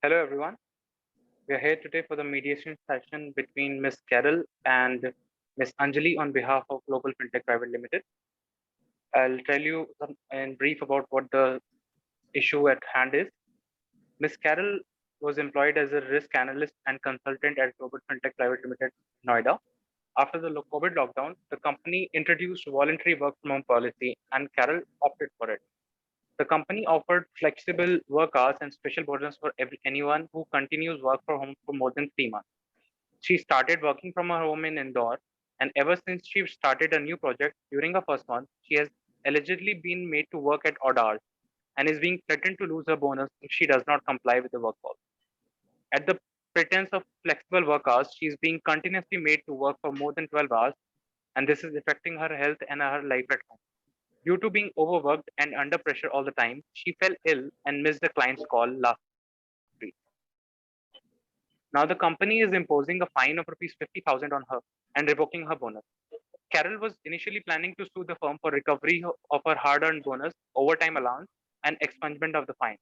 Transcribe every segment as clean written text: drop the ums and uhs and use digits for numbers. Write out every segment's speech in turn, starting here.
Hello, everyone. We are here today for the mediation session between Ms. Carol and Ms. Anjali on behalf of Global Fintech Private Limited. I'll tell you in brief about what the issue at hand is. Ms. Carol was employed as a risk analyst and consultant at Global Fintech Private Limited, Noida. After the COVID lockdown, the company introduced voluntary work from home policy, and Carol opted for it. The company offered flexible work hours and special bonus for anyone who continues work from home for more than 3 months. She started working from her home in Indore, and ever since she started a new project during her first month, she has allegedly been made to work at odd hours and is being threatened to lose her bonus if she does not comply with the work policy. At the pretense of flexible work hours, she is being continuously made to work for more than 12 hours, and this is affecting her health and her life at home. Due to being overworked and under pressure all the time, she fell ill and missed the client's call last week. Now the company is imposing a fine of rupees 50,000 on her and revoking her bonus. Carol was initially planning to sue the firm for recovery of her hard-earned bonus, overtime allowance, and expungement of the fine.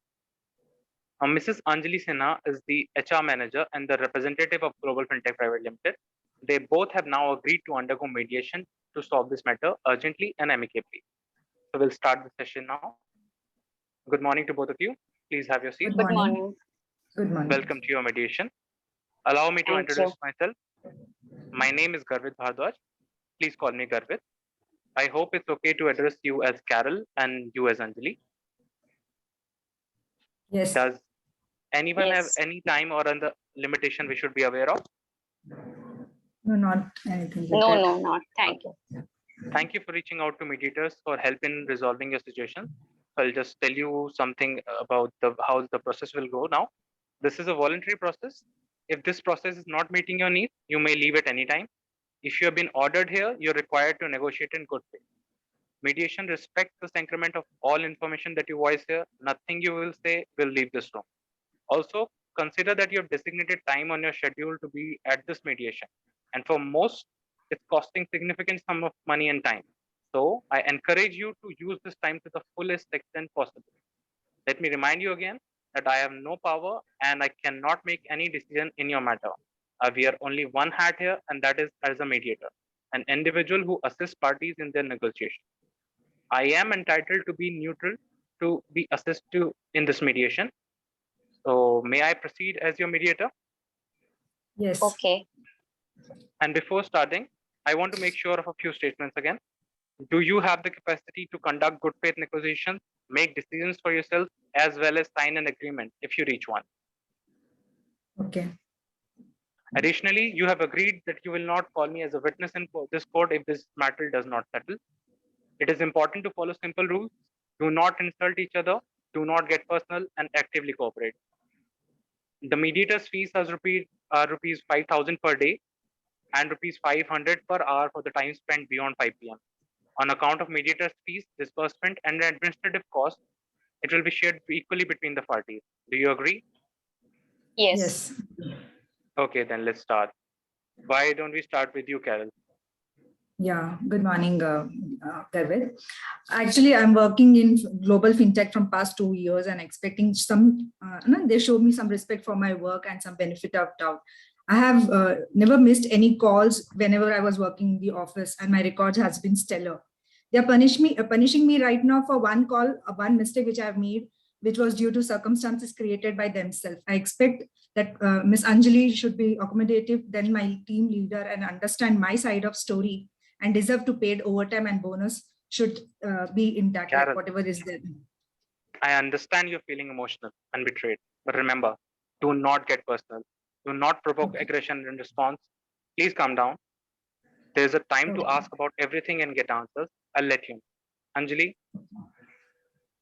Now, Mrs. Anjali Sinha is the HR manager and the representative of Global Fintech Private Limited. They both have now agreed to undergo mediation to solve this matter urgently and amicably. So we'll start the session now. Good morning to both of you. Please have your seats. Good morning. Good morning. Welcome to your mediation. Allow me to Thank introduce you. myself. My name is Garvit Bhardwaj. Please call me Garvit. I hope it's okay to address you as Carol and you as Anjali. Yes. Does anyone have Yes. any time or other limitation we should be aware of? No, not anything. like No, that. no, not. Thank you. Thank you for reaching out to mediators for help in resolving your situation. I'll just tell you something about how the process will go now. This is a voluntary process. If this process is not meeting your needs, you may leave at any time. If you have been ordered here, you're required to negotiate in good faith. Mediation respects the sacrament of all information that you voice here. Nothing you will say will leave this room. Also, consider that you have designated time on your schedule to be at this mediation. And for most, it's costing significant sum of money and time. So I encourage you to use this time to the fullest extent possible. Let me remind you again that I have no power and I cannot make any decision in your matter. I wear only one hat here, and that is as a mediator, an individual who assists parties in their negotiation. I am entitled to be neutral to be assisted in this mediation. So may I proceed as your mediator? Yes. Okay. And before starting, I want to make sure of a few statements again. Do you have the capacity to conduct good faith negotiations, make decisions for yourself, as well as sign an agreement if you reach one? Okay. Additionally, you have agreed that you will not call me as a witness in this court if this matter does not settle. It is important to follow simple rules. Do not insult each other, do not get personal, and actively cooperate. The mediator's fees are rupees 5,000 per day and rupees 500 per hour for the time spent beyond 5 p.m. On account of mediator's fees, disbursement, and administrative costs, it will be shared equally between the parties. Do you agree? Yes. Yes. Okay, then let's start. Why don't we start with you, Carol? Yeah. Good morning, Garvit. Actually, I'm working in global fintech from past 2 years and expecting some. They showed me some respect for my work and some benefit of doubt. I have never missed any calls whenever I was working in the office, and my record has been stellar. They are punishing me right now for one call, one mistake which I have made, which was due to circumstances created by themselves. I expect that Ms. Anjali should be accommodative than my team leader and understand my side of story and deserve to paid overtime and bonus should be intact, like Carol, whatever is there. I understand you're feeling emotional and betrayed, but remember, do not get personal. Do not provoke Okay. aggression in response. Please calm down. There's a time to Okay. ask about everything and get answers. I'll let you. Anjali,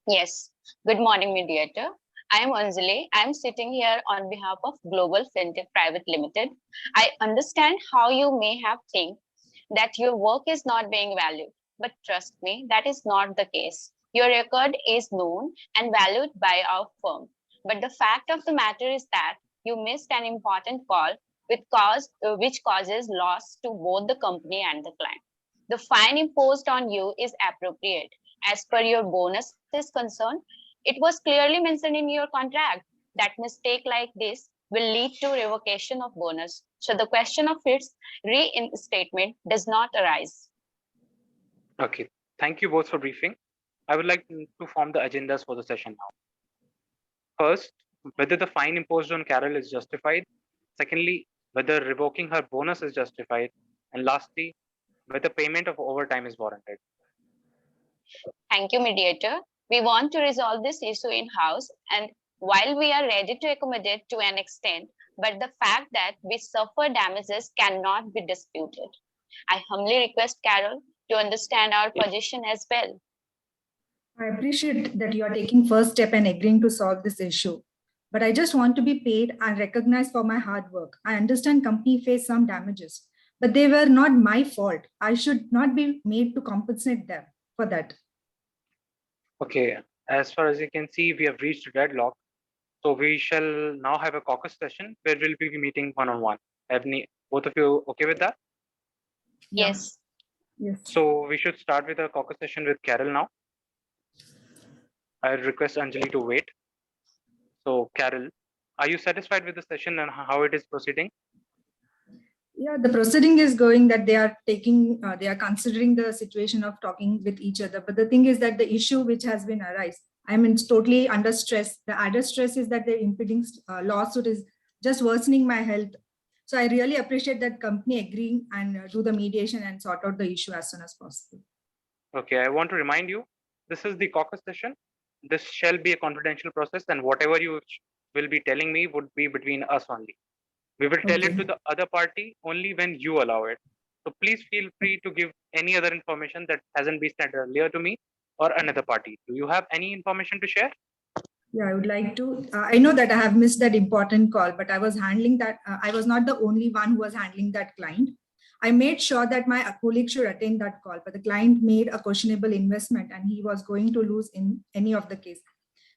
Yes. Good morning, mediator. I am Anjali. I am sitting here on behalf of Global Fintech Private Limited. I understand how you may have think that your work is not being valued, but trust me, that is not the case. Your record is known and valued by our firm. But the fact of the matter is that you missed an important call which causes loss to both the company and the client. The fine imposed on you is appropriate. As per your bonus is concerned, it was clearly mentioned in your contract that mistake like this will lead to revocation of bonus. So the question of its reinstatement does not arise. Okay, thank you both for briefing. I would like to form the agendas for the session now. First, whether the fine imposed on Carol is justified. Secondly, whether revoking her bonus is justified. And lastly, whether payment of overtime is warranted. Thank you, mediator. We want to resolve this issue in-house, and while we are ready to accommodate to an extent, but the fact that we suffer damages cannot be disputed. I humbly request Carol to understand our position as well. I appreciate that you are taking first step and agreeing to solve this issue. But I just want to be paid and recognized for my hard work. I understand company faced some damages, but they were not my fault. I should not be made to compensate them for that. Okay, as far as you can see, we have reached a deadlock. So we shall now have a caucus session where we'll be meeting one-on-one. Both of you okay with that? Yeah. Yes. Yes. So we should start with a caucus session with Carol now. I request Anjali to wait. So Carol, are you satisfied with the session and how it is proceeding? Yeah, the proceeding is going that they are considering the situation of talking with each other. But the thing is that the issue which has been arise, I'm totally under stress. The added stress is that the impending lawsuit is just worsening my health. So I really appreciate that company agreeing and do the mediation and sort out the issue as soon as possible. Okay, I want to remind you, this is the caucus session. This shall be a confidential process and whatever you will be telling me would be between us only. We will tell it to the other party only when you allow it. So please feel free to give any other information that hasn't been said earlier to me or another party. Do you have any information to share? Yeah, I would like to. I know that I have missed that important call, but I was handling that. I was not the only one who was handling that client. I made sure that my colleague should attend that call, but the client made a questionable investment and he was going to lose in any of the case.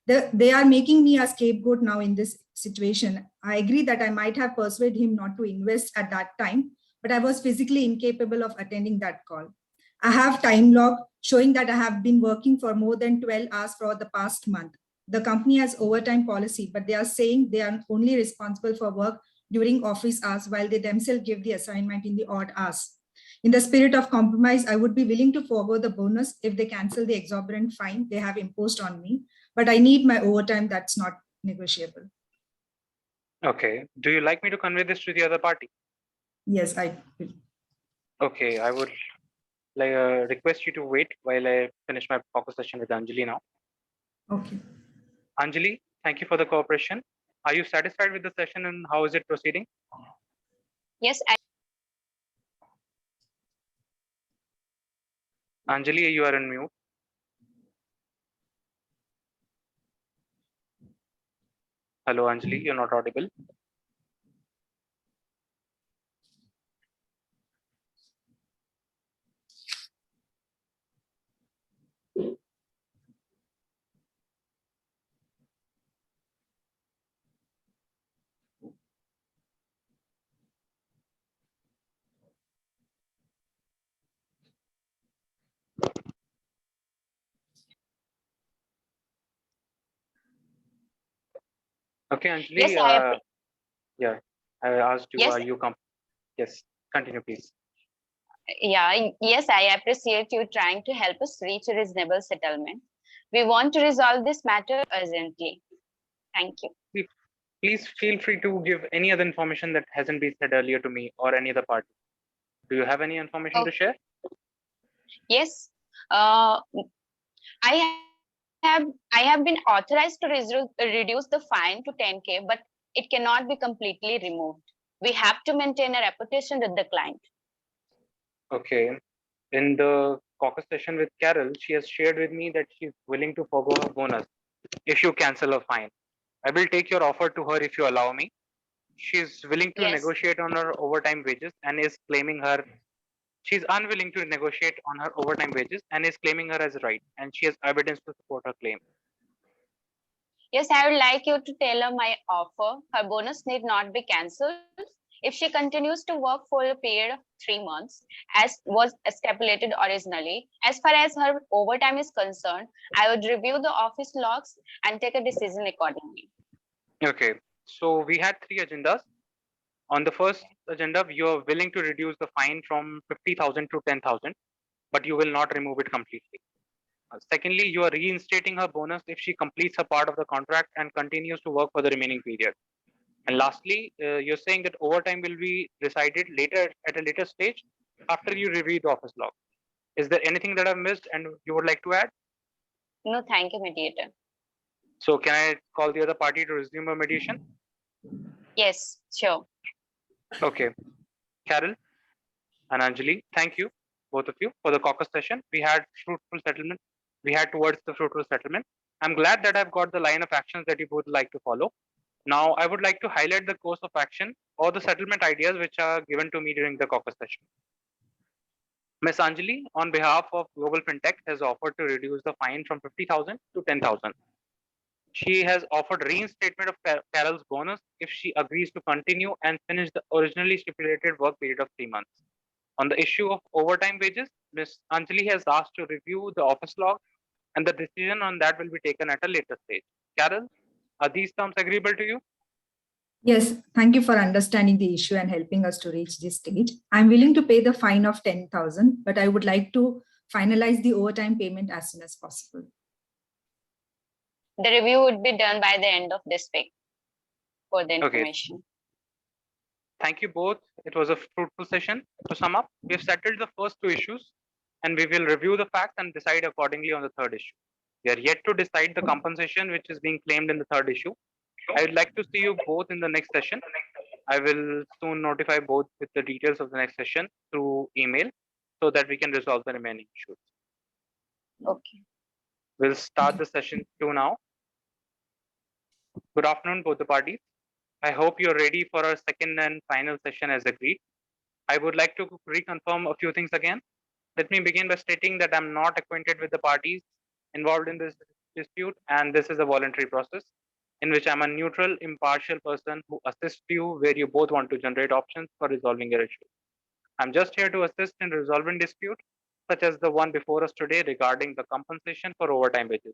They are making me a scapegoat now in this situation. I agree that I might have persuaded him not to invest at that time, but I was physically incapable of attending that call. I have time log showing that I have been working for more than 12 hours for the past month. The company has overtime policy, but they are saying they are only responsible for work during office hours while they themselves give the assignment in the odd hours. In the spirit of compromise, I would be willing to forego the bonus if they cancel the exorbitant fine they have imposed on me, but I need my overtime. That's not negotiable. Okay. Do you like me to convey this to the other party? Yes, I will. Okay, I would request you to wait while I finish my focus session with Anjali now. Okay. Anjali, thank you for the cooperation. Are you satisfied with the session and how is it proceeding? Yes, Anjali, you are on mute. Hello, Anjali, you're not audible. Okay, Anjali. yes, Yeah, I asked you, yes, are you Yes, continue, please. yes, I appreciate you trying to help us reach a reasonable settlement. We want to resolve this matter urgently. Thank you. Please feel free to give any other information that hasn't been said earlier to me or any other party. Do you have any information to share? Yes, I I have been authorized to reduce the fine to 10K, but it cannot be completely removed. We have to maintain a reputation with the client. Okay. In the caucus session with Carol, she has shared with me that she's willing to forgo her bonus if you cancel a fine. I will take your offer to her if you allow me. She's willing to Yes, negotiate on her overtime wages and is claiming she's unwilling to negotiate on her overtime wages and is claiming her as right, and she has evidence to support her claim. yes, I would like you to tell her my offer. Her bonus need not be cancelled if she continues to work for a period of 3 months, as was stipulated originally. As far as her overtime is concerned, I would review the office logs and take a decision accordingly. Okay, so we had three agendas. On the first agenda, you are willing to reduce the fine from 50,000 to 10,000, but you will not remove it completely. Secondly, you are reinstating her bonus if she completes her part of the contract and continues to work for the remaining period. And lastly, you're saying that overtime will be decided later at a later stage after you review the office log. Is there anything that I've missed and you would like to add? No, thank you, mediator. So can I call the other party to resume a mediation? Yes, sure. Okay. Carol and Anjali, thank you, both of you, for the caucus session. We had fruitful settlement. We had towards the fruitful settlement. I'm glad that I've got the line of actions that you both like to follow. Now, I would like to highlight the course of action or the settlement ideas which are given to me during the caucus session. Ms. Anjali, on behalf of Global FinTech, has offered to reduce the fine from 50,000 to 10,000. She has offered reinstatement of Carol's bonus if she agrees to continue and finish the originally stipulated work period of 3 months. On the issue of overtime wages, Ms. Anjali has asked to review the office log and the decision on that will be taken at a later stage. Carol, are these terms agreeable to you? Yes, thank you for understanding the issue and helping us to reach this stage. I'm willing to pay the fine of 10,000, but I would like to finalize the overtime payment as soon as possible. The review would be done by the end of this week for the Okay. information. Thank you both. It was a fruitful session. To sum up, we have settled the first two issues and we will review the facts and decide accordingly on the third issue. We are yet to decide the compensation which is being claimed in the third issue. I would like to see you both in the next session. I will soon notify both with the details of the next session through email so that we can resolve the remaining issues. Okay. We'll start the session 2 now. Good afternoon, both the parties. I hope you're ready for our second and final session as agreed. I would like to reconfirm a few things again. Let me begin by stating that I'm not acquainted with the parties involved in this dispute, and this is a voluntary process in which I'm a neutral, impartial person who assists you where you both want to generate options for resolving your issue. I'm just here to assist in resolving dispute, such as the one before us today regarding the compensation for overtime wages.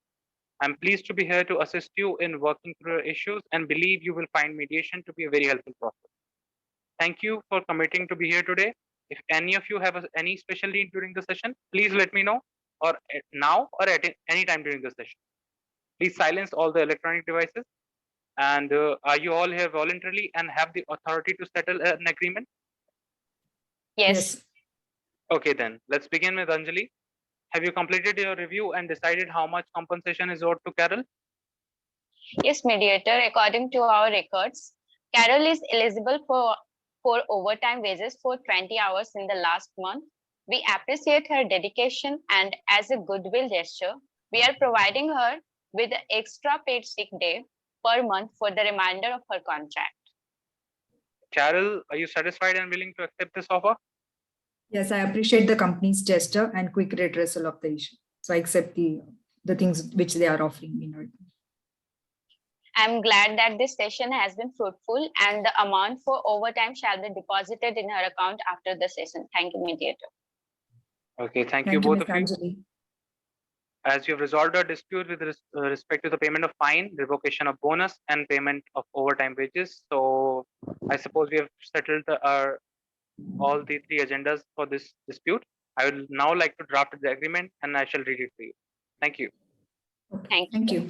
I'm pleased to be here to assist you in working through your issues and believe you will find mediation to be a very helpful process. Thank you for committing to be here today. If any of you have any special need during the session, please let me know or now or at any time during the session. Please silence all the electronic devices. And are you all here voluntarily and have the authority to settle an agreement? Yes. Okay, then let's begin with Anjali. Have you completed your review and decided how much compensation is owed to Carol? Yes, mediator. According to our records, Carol is eligible for overtime wages for 20 hours in the last month. We appreciate her dedication, and as a goodwill gesture, we are providing her with an extra paid sick day per month for the remainder of her contract. Carol, are you satisfied and willing to accept this offer? Yes, I appreciate the company's gesture and quick redressal of the issue. So I accept the things which they are offering me right now. I'm glad that this session has been fruitful and the amount for overtime shall be deposited in her account after the session. Thank you, mediator. Okay, thank you both of you. Anjali. As you have resolved our dispute with respect to the payment of fine, revocation of bonus, and payment of overtime wages. So I suppose we have settled all the three agendas for this dispute. I would now like to draft the agreement and I shall read it to you. Thank you. Okay, thank you.